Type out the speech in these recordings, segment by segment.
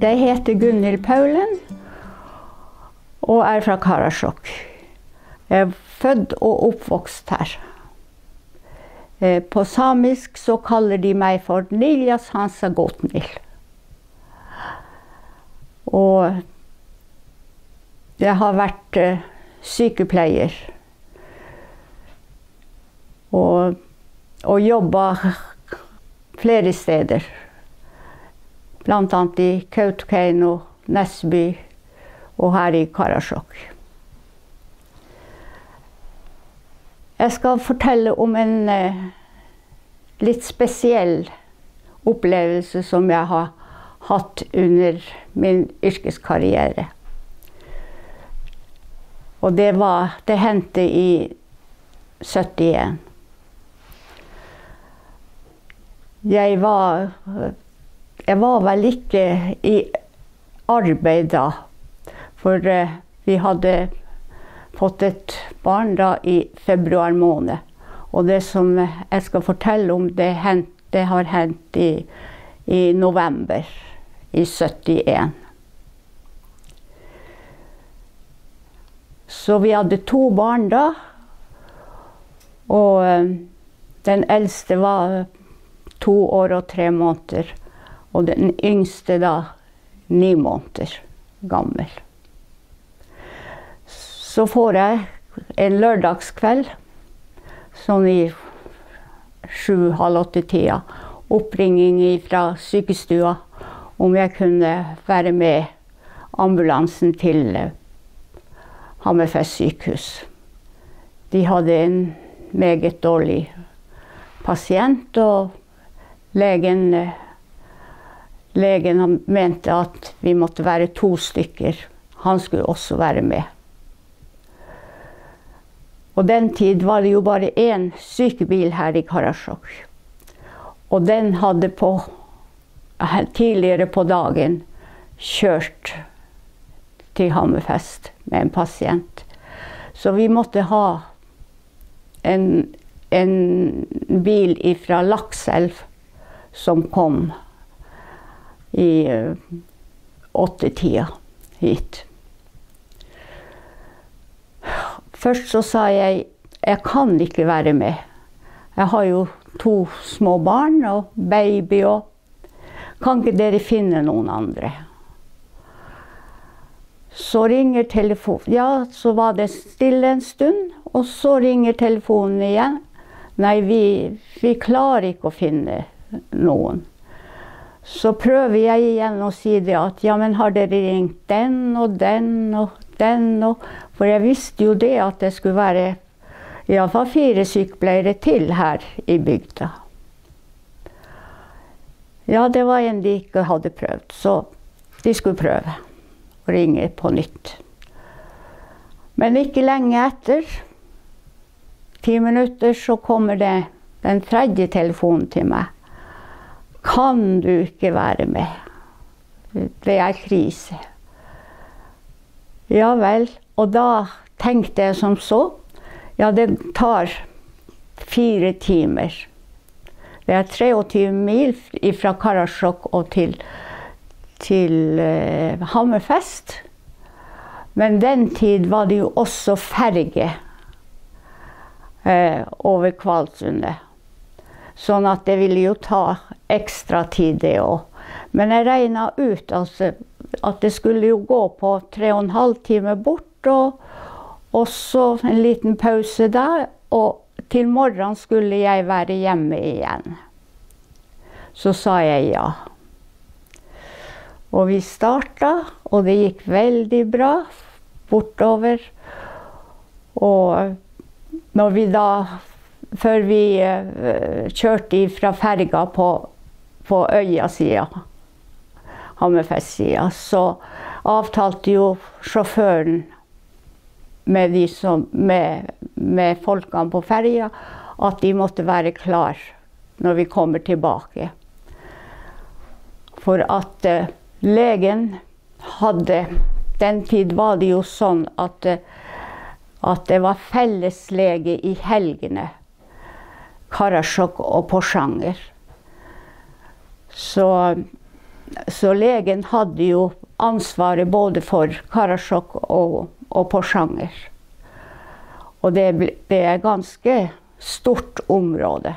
Jeg heter Gunhild Paulen og fra Karasjok. Jeg født og oppvokst her. På samisk så kaller de meg for Niljas Hansa Gotnil. Og jeg har vært sykepleier og jobbet flere steder. Blant annet i Kautokeino, Nesby og her i Karasjok. Jeg skal fortelle om en litt spesiell opplevelse som jeg har hatt under min yrkeskarriere. Og det hendte i 71. Jeg var vel ikke i arbeid da, for vi hadde fått et barn da i februar måned. Og det som jeg skal fortelle om, det har hendt i november i 71. Så vi hadde 2 barn da, og den eldste var 2 år og 3 måneder, og den yngste da 9 måneder gammel. Så får jeg en lørdagskveld, sånn i 7-8-tida, oppringing fra sykestua om jeg kunne være med ambulansen til Hammerfest sykehus. De hadde en meget dårlig pasient, og legen mente at vi måtte være 2 stykker. Han skulle også være med. Og den tid var det jo bare 1 sykebil her i Karasjok. Og den hadde tidligere på dagen kjørt til Hammerfest med en pasient. Så vi måtte ha en bil fra Lakselv som kom i 8-tida hit. Først så sa jeg kan ikke være med. Jeg har jo 2 små barn og baby, og kan ikke dere finne noen andre? Så ringer telefonen. Ja, så var det stille en stund, og så ringer telefonen igjen. Nei, vi klarer ikke å finne noen. Så prøver jeg igjen å si det at, ja, men har dere ringt den og den og den? For jeg visste jo det at det skulle være i hvert fall 4 sykepleiere til her i bygda. Ja, det var en de ikke hadde prøvd, så de skulle prøve å ringe på nytt. Men ikke lenge etter, 10 minutter, så kommer det den 3. telefonen til meg. Kan du ikke være med? Det er krise. Ja vel, og da tenkte jeg som så, ja, det tar 4 timer. Det er 23 mil fra Karasjok og til Hammerfest. Men den tid var det jo også ferge over Kvalsundet. Sånn at det ville jo ta ekstra tid det også. Men jeg regnet ut altså, at det skulle jo gå på 3,5 timer bort, og så en liten pause der, og til morgen skulle jeg være hjemme igjen. Så sa jeg ja. Og vi startet, og det gikk veldig bra bortover. Og når vi da, før vi kjørte fra ferga på Øya-siden, Hammerfest-siden, så avtalte jo sjåføren med folkene på ferja at de måtte være klar når vi kommer tilbake. For at legen hadde, den tid var det jo sånn at det var felleslege i helgene, Karasjok og Porsanger. Så så legen hadde jo ansvaret både for Karasjok og Porsanger. Og det er ganske stort område.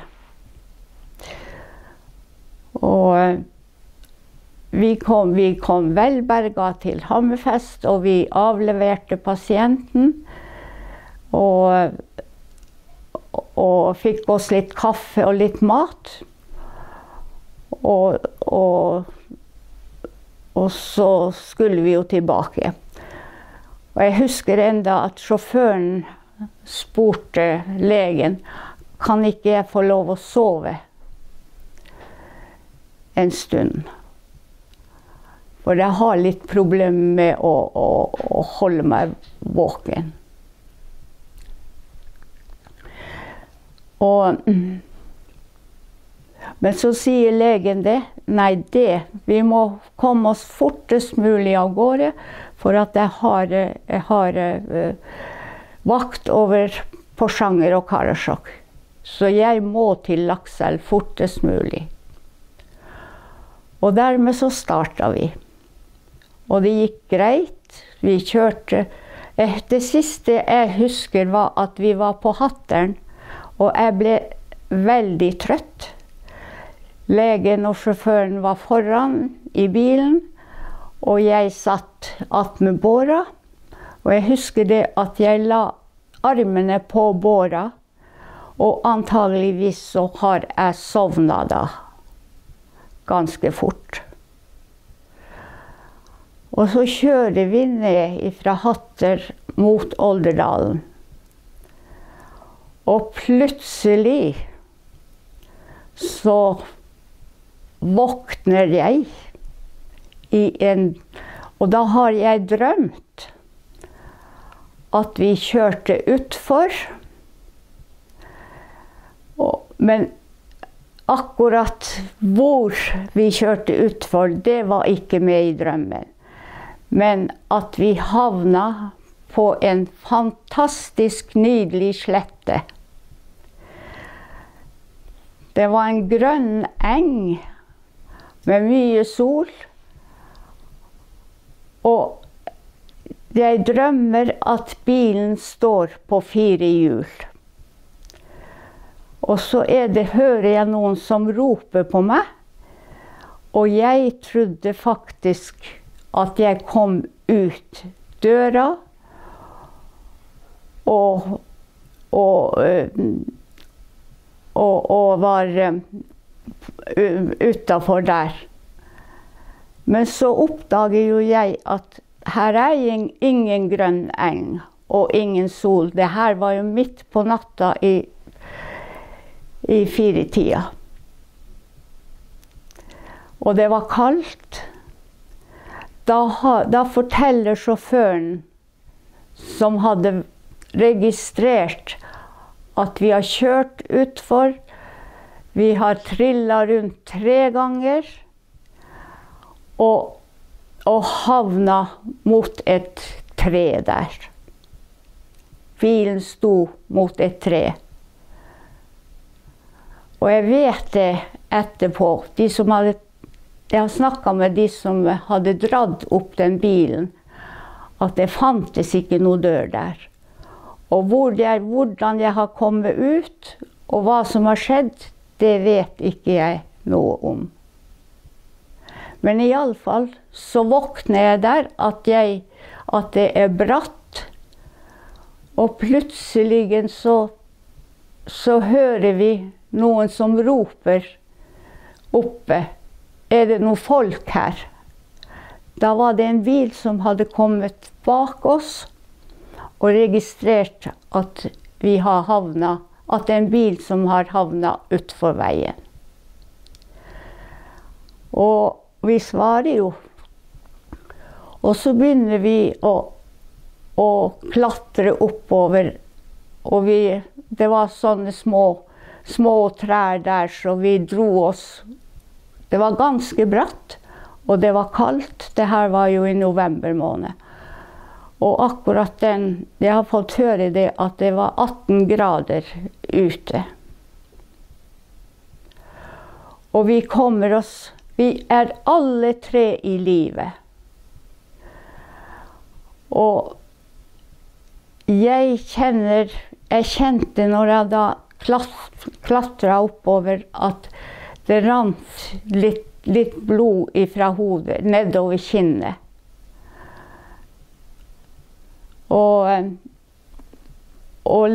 Og vi kom velberga til Hammerfest, og vi avleverte pasienten. Og fikk oss litt kaffe og litt mat. Og så skulle vi jo tilbake. Og jeg husker enda at sjåføren spurte legen, kan ikke jeg få lov å sove en stund? For jeg har litt problemer med å holde meg våken. Men så sier legen det, nei vi må komme oss fortest mulig av gårde, for at jeg har vakt over Porsanger og Karasjok. Så jeg må til Lakselv fortest mulig. Og dermed så startet vi. Og det gikk greit. Vi kjørte. Det siste jeg husker var at vi var på Hatteren, og jeg ble veldig trøtt. Legen og sjåføren var foran i bilen, og jeg satt attmed båra. Og jeg husker det at jeg la armene på båra, og antageligvis så har jeg sovnet da, ganske fort. Og så kjører vi ned fra Hatter mot Olderdalen. Og plutselig så våkner jeg og da har jeg drømt at vi kjørte utfor. Men akkurat hvor vi kjørte utfor, det var ikke med i drømmen. Men at vi havna på en fantastisk nydelig slette. Det var en grønn eng med mye sol. Og jeg drømmer at bilen står på 4 hjul. Og så hører jeg noen som roper på meg. Og jeg trodde faktisk at jeg kom ut døra. Og var utenfor der. Men så oppdager jo jeg at her er ingen grønn eng og ingen sol. Det her var jo midt på natta i 4-tida. Og det var kaldt. Da forteller sjåføren som hadde registrert at vi har kjørt utfor. Vi har trillet rundt 3 ganger og havna mot et tre der. Bilen sto mot et tre. Og jeg vet det etterpå. Jeg har snakket med de som hadde dratt opp den bilen, at det fantes ikke noe dør der. Og hvordan jeg har kommet ut, og hva som har skjedd, det vet ikke jeg noe om. Men i alle fall så våkner jeg der at det er bratt, og plutselig så hører vi noen som roper oppe. Er det noen folk her? Da var det en bil som hadde kommet bak oss og registrert at det er en bil som har havnet utfor veien. Og vi svarer jo. Og så begynner vi å klatre oppover. Og det var sånne små trær der, så vi dro oss. Det var ganske bratt, og det var kaldt. Det her var jo i november måned. Og akkurat jeg har fått høre det at det var 18 grader ute. Og vi kommer oss Vi alle tre i livet. Og jeg kjente når jeg da klatret oppover at det rant litt blod ifra hodet, nedover kinnet. Og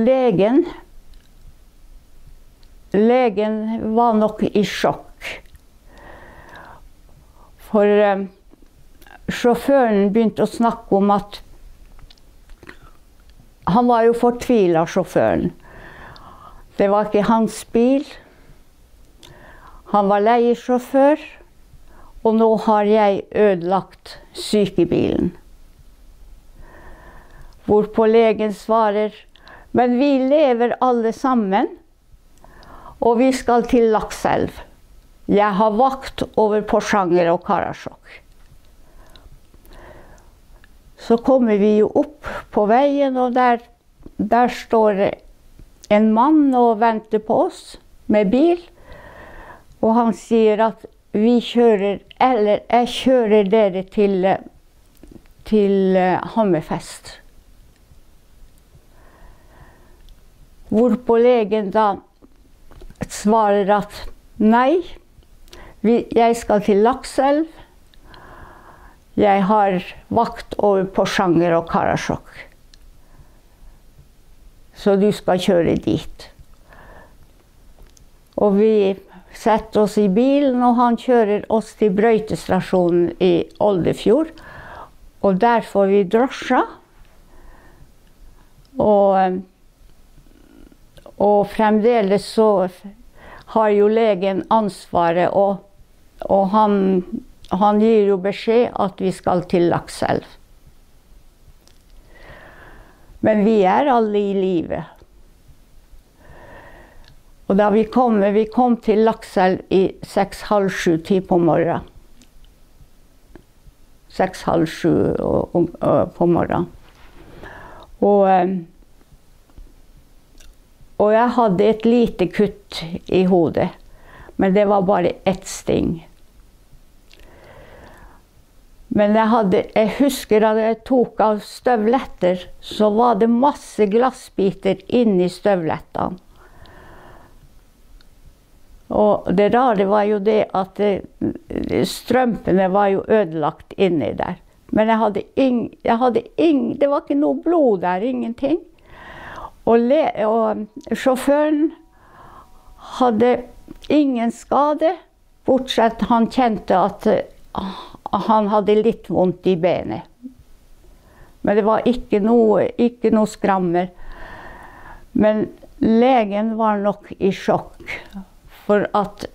legen var nok i sjokk. For sjåføren begynte å snakke om at han var jo fortvilet, sjåføren. Det var ikke hans bil. Han var leiesjåfør, og nå har jeg ødelagt sykebilen. Hvorpå legen svarer, men vi lever alle sammen, og vi skal til Lakselv. Jeg har vakt over Porsanger og Karasjok. Så kommer vi jo opp på veien, og der står en mann og venter på oss med bil. Og han sier at jeg kjører dere til Hammerfest. Hvorpå legen da svarer at nei, jeg skal til Lakselv. Jeg har vakt over Porsanger og Karasjok. Så du skal kjøre dit. Og vi setter oss i bilen, og han kjører oss til brøytestasjonen i Oldefjord. Og der får vi drosja. Og fremdeles så har jo legen ansvaret, og han gir jo beskjed at vi skal til Lakselv. Men vi alle i livet. Og da vi kom til Lakselv i 6:30 på morgenen. 6:30 på morgenen. Og jeg hadde et lite kutt i hodet, men det var bare ett sting. Men jeg husker at jeg tok av støvletter, så var det masse glassbiter inni støvlettene. Og det rare var jo det at strømpene var jo ødelagt inni der. Men det var ikke noe blod der, ingenting. Og sjåføren hadde ingen skade, bortsett han kjente at han hadde litt vondt i benet. Men det var ikke noe skrammer. Men legen var nok i sjokk. For at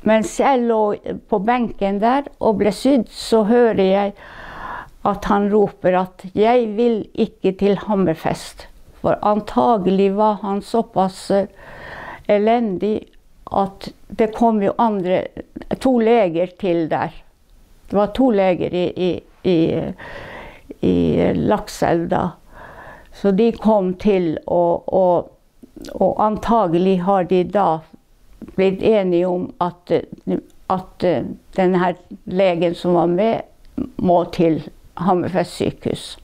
mens jeg lå på benken der og ble sydd, så hører jeg at han roper at jeg vil ikke til Hammerfest. For antagelig var han såpass elendig at det kom jo 2 leger til der. Det var 2 leger i Lakselv da. Så de kom til, og antagelig har de da blitt enige om at denne legen som var med, må til Hammerfest sykehus.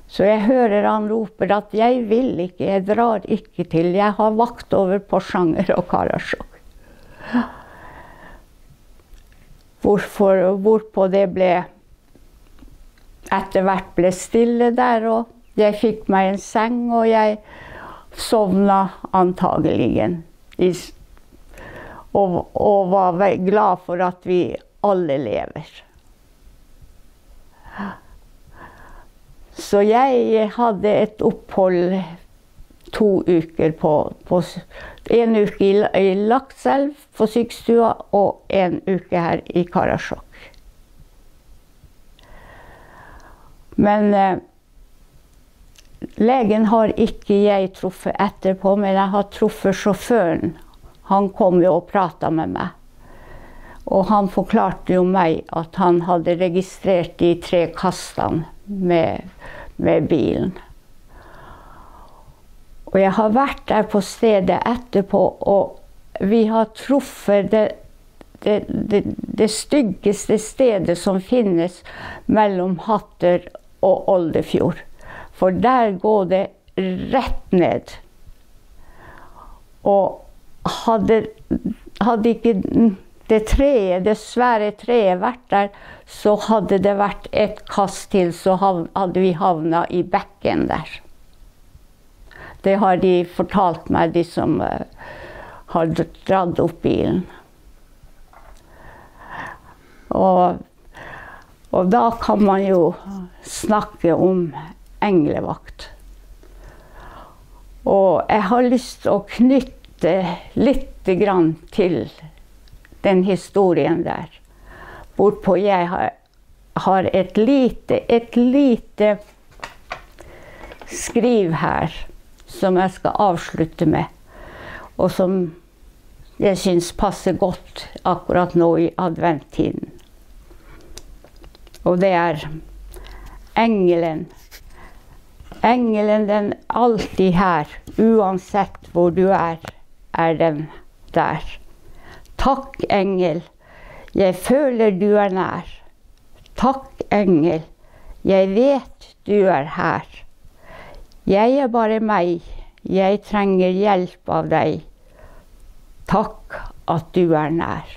Så jeg hører han roper at jeg vil ikke, jeg drar ikke til, jeg har vakt over Porsanger og Karasjok. Hvorpå det etter hvert ble stille der, og jeg fikk meg en seng, og jeg sovna antagelig. Og var glad for at vi alle lever. Så jeg hadde et opphold 2 uker på 1 uke i Lakselv på sykestua, og 1 uke her i Karasjok. Men legen har ikke jeg truffet etterpå, men jeg har truffet sjåføren. Han kom jo og pratet med meg. Og han forklarte jo meg at han hadde registrert de 3 kastene med bilen. Og jeg har vært der på stedet etterpå, og vi har truffet det styggeste stedet som finnes mellom Hatter og Oldefjord. For der går det rett ned. Og hadde ikke det svære treet vært der, så hadde det vært et kast til, så hadde vi havnet i bekken der. Det har de fortalt meg, de som har dratt opp bilen. Og da kan man jo snakke om englevakt. Og jeg har lyst til å knytte litt grann til den historien der. Hvorpå jeg har et lite skriv her, som jeg skal avslutte med, og som jeg synes passer godt akkurat nå i adventtiden. Og det er engelen. Engelen, den er alltid her, uansett hvor du er den der. Takk, engel, jeg føler du er nær. Takk, engel, jeg vet du er her. Jeg er bare meg, jeg trenger hjelp av deg. Takk at du er nær.